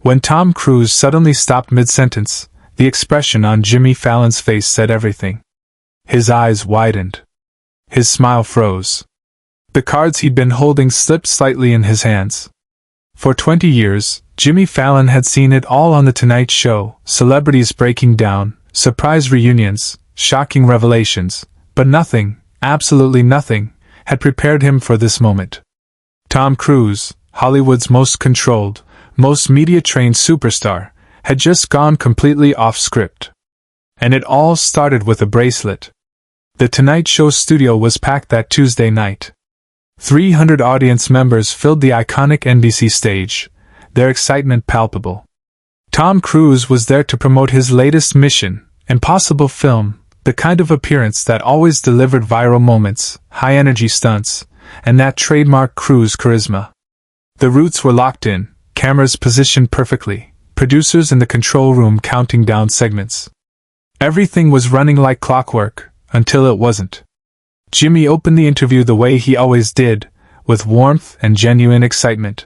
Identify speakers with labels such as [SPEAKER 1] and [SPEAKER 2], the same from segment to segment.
[SPEAKER 1] When Tom Cruise suddenly stopped mid-sentence, the expression on Jimmy Fallon's face said everything. His eyes widened. His smile froze. The cards he'd been holding slipped slightly in his hands. For 20 years, Jimmy Fallon had seen it all on The Tonight Show, celebrities breaking down, surprise reunions, shocking revelations, but nothing, absolutely nothing, had prepared him for this moment. Tom Cruise, Hollywood's most controlled, most media-trained superstar, had just gone completely off script. And it all started with a bracelet. The Tonight Show studio was packed that Tuesday night. 300 audience members filled the iconic NBC stage, their excitement palpable. Tom Cruise was there to promote his latest mission, impossible film, the kind of appearance that always delivered viral moments, high-energy stunts, and that trademark Cruise charisma. The routes were locked in, cameras positioned perfectly, producers in the control room counting down segments. Everything was running like clockwork, until it wasn't. Jimmy opened the interview the way he always did, with warmth and genuine excitement.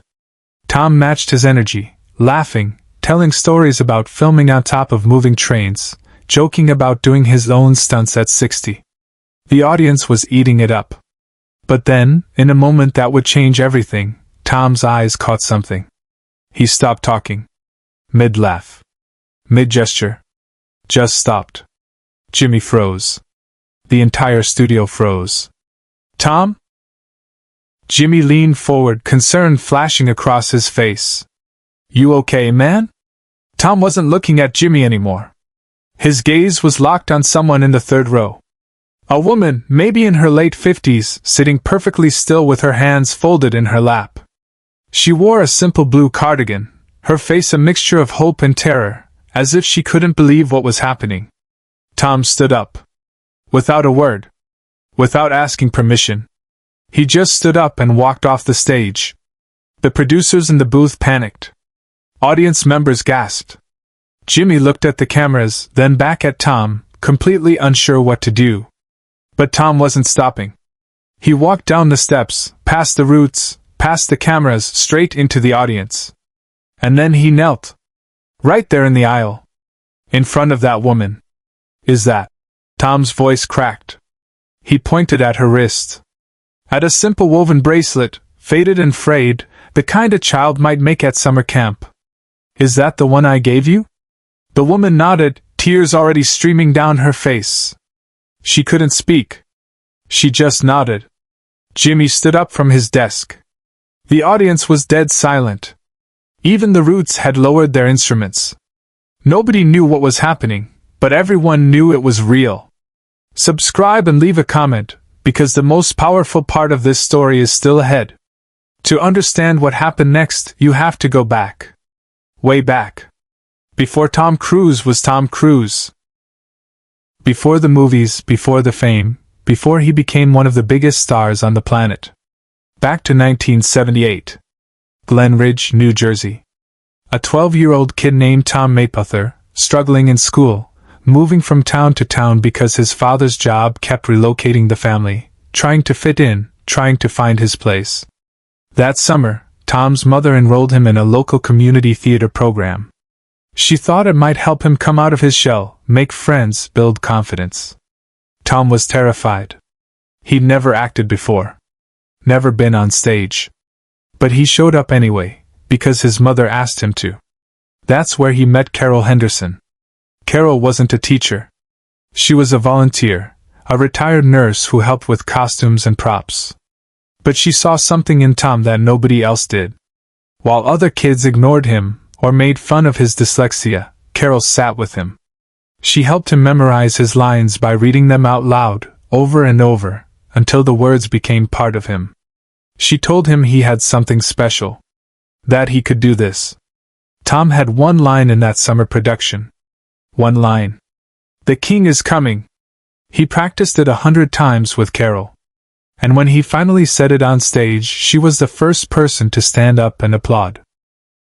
[SPEAKER 1] Tom matched his energy, laughing, telling stories about filming on top of moving trains, joking about doing his own stunts at 60. The audience was eating it up. But then, in a moment that would change everything, Tom's eyes caught something. He stopped talking. Mid-laugh. Mid-gesture. Just stopped. Jimmy froze. The entire studio froze. Tom? Jimmy leaned forward, concern flashing across his face. You okay, man? Tom wasn't looking at Jimmy anymore. His gaze was locked on someone in the third row. A woman, maybe in her late 50s, sitting perfectly still with her hands folded in her lap. She wore a simple blue cardigan, her face a mixture of hope and terror, as if she couldn't believe what was happening. Tom stood up. Without a word. Without asking permission. He just stood up and walked off the stage. The producers in the booth panicked. Audience members gasped. Jimmy looked at the cameras, then back at Tom, completely unsure what to do. But Tom wasn't stopping. He walked down the steps, past the routes, past the cameras, straight into the audience. And then he knelt. Right there in the aisle. In front of that woman. Is that? Tom's voice cracked. He pointed at her wrist. At a simple woven bracelet, faded and frayed, the kind a child might make at summer camp. Is that the one I gave you? The woman nodded, tears already streaming down her face. She couldn't speak. She just nodded. Jimmy stood up from his desk. The audience was dead silent. Even the roots had lowered their instruments. Nobody knew what was happening, but everyone knew it was real. Subscribe and leave a comment, because the most powerful part of this story is still ahead. To understand what happened next, you have to go back. Way back. Before Tom Cruise was Tom Cruise. Before the movies, before the fame, before he became one of the biggest stars on the planet. Back to 1978. Glen Ridge, New Jersey. A 12-year-old kid named Tom Mapother, struggling in school, moving from town to town because his father's job kept relocating the family, trying to fit in, trying to find his place. That summer, Tom's mother enrolled him in a local community theater program. She thought it might help him come out of his shell, make friends, build confidence. Tom was terrified. He'd never acted before. Never been on stage. But he showed up anyway, because his mother asked him to. That's where he met Carol Henderson. Carol wasn't a teacher. She was a volunteer, a retired nurse who helped with costumes and props. But she saw something in Tom that nobody else did. While other kids ignored him, or made fun of his dyslexia, Carol sat with him. She helped him memorize his lines by reading them out loud, over and over, until the words became part of him. She told him he had something special. That he could do this. Tom had one line in that summer production. One line. The king is coming. He practiced it 100 times with Carol. And when he finally said it on stage, she was the first person to stand up and applaud.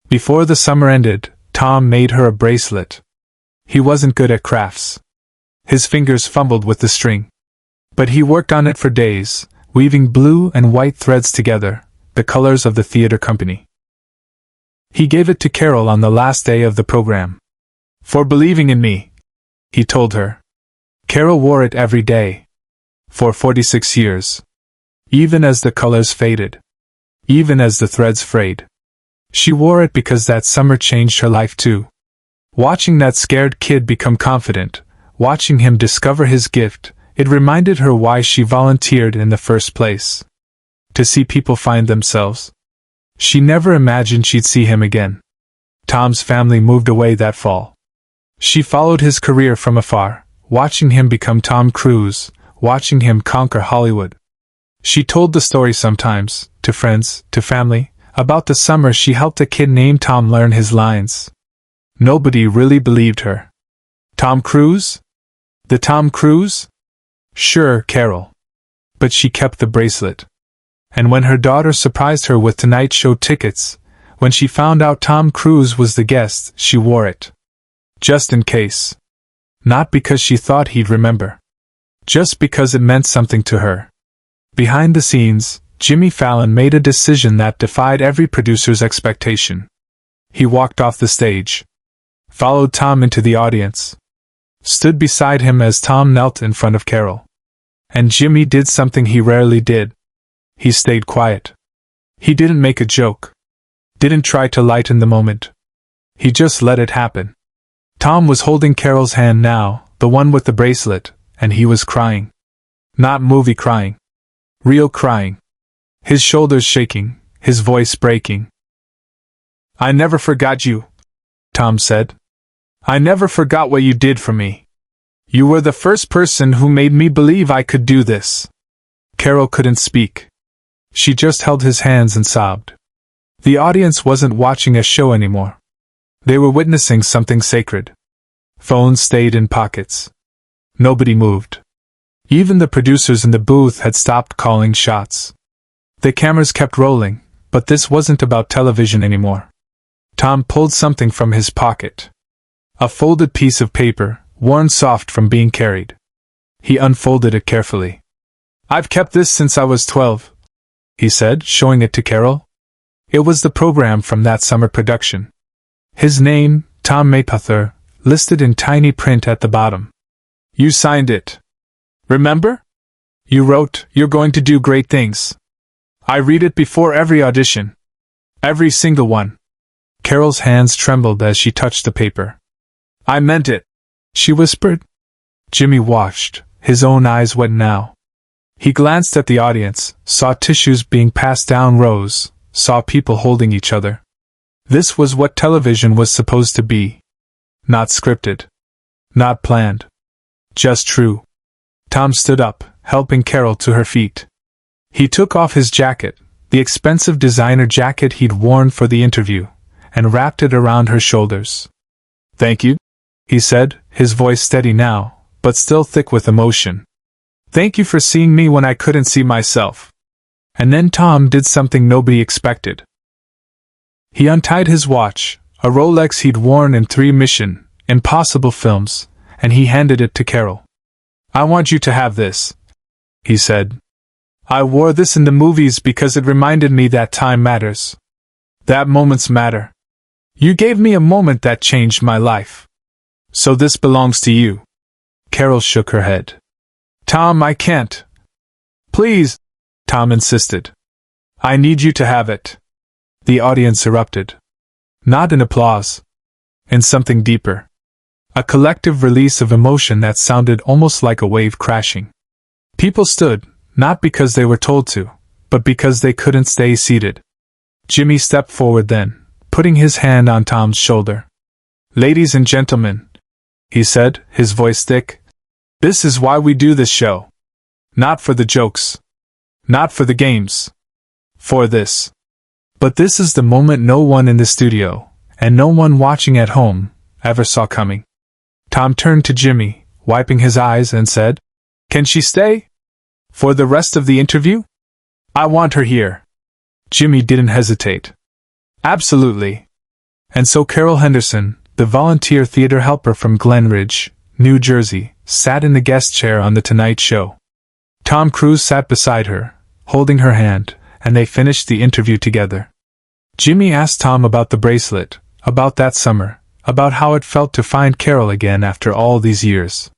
[SPEAKER 1] Before the summer ended, Tom made her a bracelet. He wasn't good at crafts. His fingers fumbled with the string. But he worked on it for days, weaving blue and white threads together, the colors of the theater company. He gave it to Carol on the last day of the program. "For believing in me," he told her. Carol wore it every day. For 46 years. Even as the colors faded. Even as the threads frayed. She wore it because that summer changed her life too. Watching that scared kid become confident, watching him discover his gift, it reminded her why she volunteered in the first place. To see people find themselves. She never imagined she'd see him again. Tom's family moved away that fall. She followed his career from afar, watching him become Tom Cruise, watching him conquer Hollywood. She told the story sometimes, to friends, to family, about the summer she helped a kid named Tom learn his lines. Nobody really believed her. Tom Cruise? The Tom Cruise? Sure, Carol. But she kept the bracelet. And when her daughter surprised her with Tonight Show tickets, when she found out Tom Cruise was the guest, she wore it. Just in case. Not because she thought he'd remember. Just because it meant something to her. Behind the scenes, Jimmy Fallon made a decision that defied every producer's expectation. He walked off the stage. Followed Tom into the audience. Stood beside him as Tom knelt in front of Carol. And Jimmy did something he rarely did. He stayed quiet. He didn't make a joke. Didn't try to lighten the moment. He just let it happen. Tom was holding Carol's hand now, the one with the bracelet, and he was crying. Not movie crying. Real crying. His shoulders shaking, his voice breaking. "I never forgot you," Tom said. "I never forgot what you did for me. You were the first person who made me believe I could do this." Carol couldn't speak. She just held his hands and sobbed. The audience wasn't watching a show anymore. They were witnessing something sacred. Phones stayed in pockets. Nobody moved. Even the producers in the booth had stopped calling shots. The cameras kept rolling, but this wasn't about television anymore. Tom pulled something from his pocket. A folded piece of paper, worn soft from being carried. He unfolded it carefully. "I've kept this since I was 12, he said, showing it to Carol. It was the program from that summer production. His name, Tom Maypother, listed in tiny print at the bottom. "You signed it. Remember? You wrote, 'You're going to do great things.' I read it before every audition. Every single one." Carol's hands trembled as she touched the paper. "I meant it," she whispered. Jimmy watched, his own eyes wet now. He glanced at the audience, saw tissues being passed down rows, saw people holding each other. This was what television was supposed to be. Not scripted. Not planned. Just true. Tom stood up, helping Carol to her feet. He took off his jacket, the expensive designer jacket he'd worn for the interview, and wrapped it around her shoulders. "Thank you," he said, his voice steady now, but still thick with emotion. "Thank you for seeing me when I couldn't see myself." And then Tom did something nobody expected. He untied his watch, a Rolex he'd worn in 3 Mission Impossible films, and he handed it to Carol. "I want you to have this," he said. "I wore this in the movies because it reminded me that time matters. That moments matter. You gave me a moment that changed my life. So this belongs to you." Carol shook her head. "Tom, I can't." "Please," Tom insisted. "I need you to have it." The audience erupted. Not in applause. In something deeper. A collective release of emotion that sounded almost like a wave crashing. People stood, not because they were told to, but because they couldn't stay seated. Jimmy stepped forward then, putting his hand on Tom's shoulder. "Ladies and gentlemen," he said, his voice thick, "this is why we do this show. Not for the jokes. Not for the games. For this. But this is the moment no one in the studio, and no one watching at home, ever saw coming." Tom turned to Jimmy, wiping his eyes, and said, "Can she stay? For the rest of the interview? I want her here." Jimmy didn't hesitate. "Absolutely." And so Carol Henderson, the volunteer theater helper from Glen Ridge, New Jersey, sat in the guest chair on The Tonight Show. Tom Cruise sat beside her, holding her hand, and they finished the interview together. Jimmy asked Tom about the bracelet, about that summer, about how it felt to find Carol again after all these years.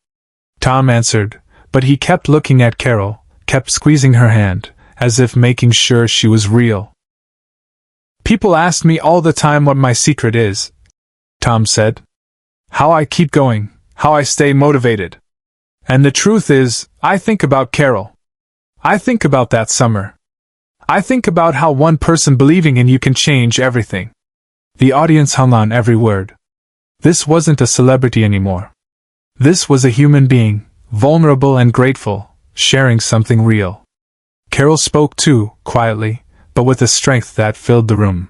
[SPEAKER 1] Tom answered, but he kept looking at Carol, kept squeezing her hand, as if making sure she was real. "People ask me all the time what my secret is," Tom said. "How I keep going, how I stay motivated. And the truth is, I think about Carol. I think about that summer. I think about how one person believing in you can change everything." The audience hung on every word. This wasn't a celebrity anymore. This was a human being, vulnerable and grateful, sharing something real. Carol spoke too, quietly, but with a strength that filled the room.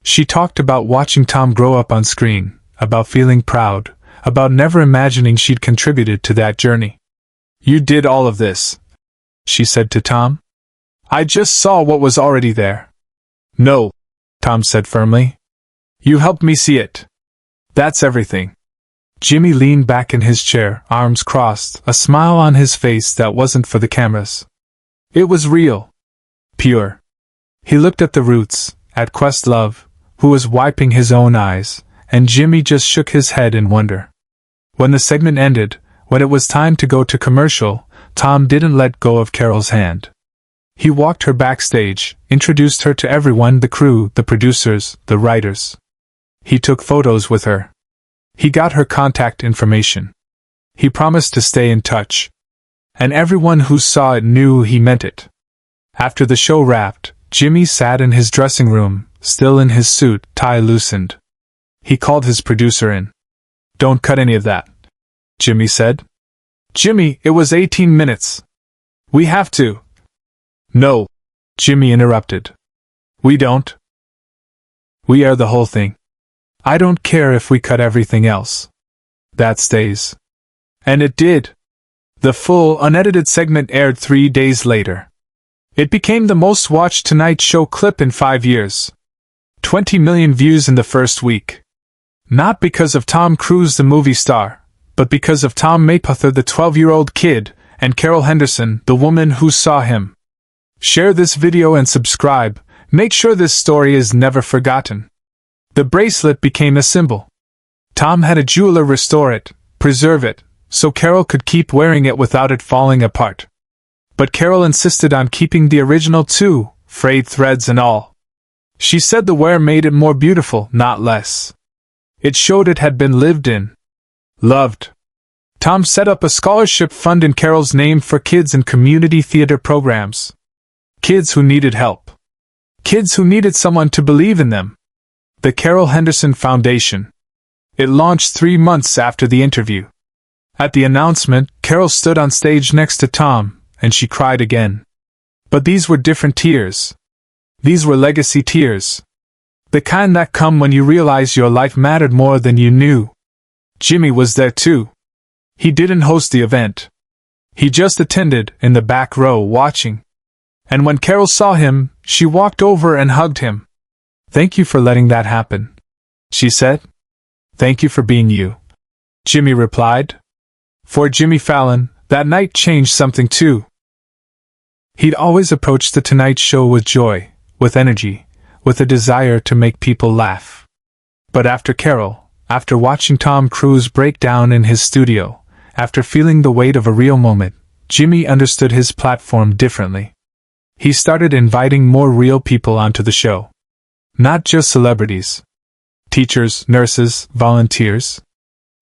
[SPEAKER 1] She talked about watching Tom grow up on screen, about feeling proud, about never imagining she'd contributed to that journey. "You did all of this," she said to Tom. "I just saw what was already there." "No," Tom said firmly. "You helped me see it. That's everything." Jimmy leaned back in his chair, arms crossed, a smile on his face that wasn't for the cameras. It was real. Pure. He looked at the Roots, at Questlove, who was wiping his own eyes, and Jimmy just shook his head in wonder. When the segment ended, when it was time to go to commercial, Tom didn't let go of Carol's hand. He walked her backstage, introduced her to everyone, the crew, the producers, the writers. He took photos with her. He got her contact information. He promised to stay in touch. And everyone who saw it knew he meant it. After the show wrapped, Jimmy sat in his dressing room, still in his suit, tie loosened. He called his producer in. "Don't cut any of that," Jimmy said. "Jimmy, it was 18 minutes. We have to." "No," Jimmy interrupted. "We don't. We air the whole thing. I don't care if we cut everything else. That stays." And it did. The full, unedited segment aired 3 days later. It became the most watched Tonight Show clip in 5 years. 20 million views in the first week. Not because of Tom Cruise the movie star, but because of Tom Mapother the 12-year-old kid, and Carol Henderson, the woman who saw him. Share this video and subscribe. Make sure this story is never forgotten. The bracelet became a symbol. Tom had a jeweler restore it, preserve it, so Carol could keep wearing it without it falling apart. But Carol insisted on keeping the original too, frayed threads and all. She said the wear made it more beautiful, not less. It showed it had been lived in. Loved. Tom set up a scholarship fund in Carol's name for kids in community theater programs. Kids who needed help. Kids who needed someone to believe in them. The Carol Henderson Foundation. It launched 3 months after the interview. At the announcement, Carol stood on stage next to Tom, and she cried again. But these were different tears. These were legacy tears. The kind that come when you realize your life mattered more than you knew. Jimmy was there too. He didn't host the event. He just attended, in the back row, watching. And when Carol saw him, she walked over and hugged him. "Thank you for letting that happen," she said. "Thank you for being you," Jimmy replied. For Jimmy Fallon, that night changed something too. He'd always approached the Tonight Show with joy, with energy, with a desire to make people laugh. But after Carol, after watching Tom Cruise break down in his studio, after feeling the weight of a real moment, Jimmy understood his platform differently. He started inviting more real people onto the show. Not just celebrities. Teachers, nurses, volunteers.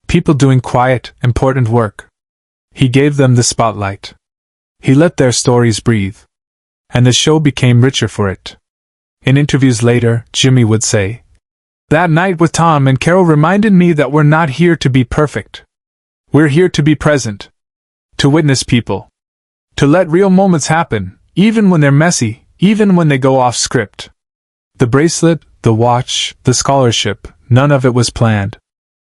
[SPEAKER 1] People doing quiet, important work. He gave them the spotlight. He let their stories breathe. And the show became richer for it. In interviews later, Jimmy would say, "That night with Tom and Carol reminded me that we're not here to be perfect. We're here to be present. To witness people. To let real moments happen, even when they're messy, even when they go off script." The bracelet, the watch, the scholarship, none of it was planned.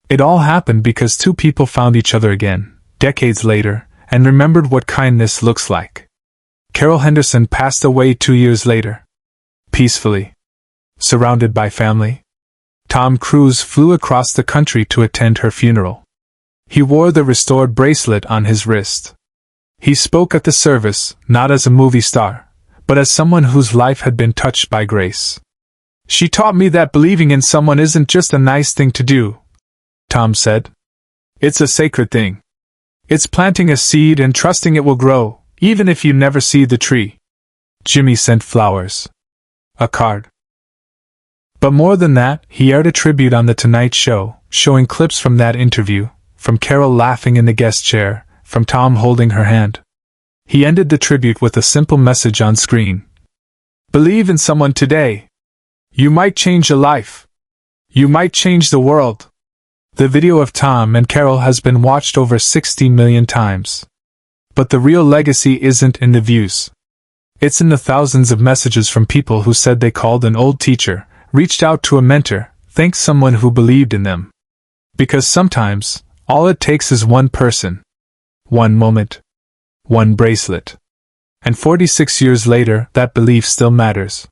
[SPEAKER 1] It all happened because two people found each other again, decades later, and remembered what kindness looks like. Carol Henderson passed away 2 years later. Peacefully. Surrounded by family. Tom Cruise flew across the country to attend her funeral. He wore the restored bracelet on his wrist. He spoke at the service, not as a movie star, but as someone whose life had been touched by grace. She taught me that believing in someone isn't just a nice thing to do, Tom said. It's a sacred thing. It's planting a seed and trusting it will grow, even if you never see the tree. Jimmy sent flowers. A card. But more than that, he aired a tribute on The Tonight Show, showing clips from that interview, from Carol laughing in the guest chair, from Tom holding her hand. He ended the tribute with a simple message on screen. Believe in someone today. You might change a life. You might change the world. The video of Tom and Carol has been watched over 60 million times. But the real legacy isn't in the views. It's in the thousands of messages from people who said they called an old teacher, reached out to a mentor, thanked someone who believed in them. Because sometimes, all it takes is one person. One moment. One bracelet. And 46 years later, that belief still matters.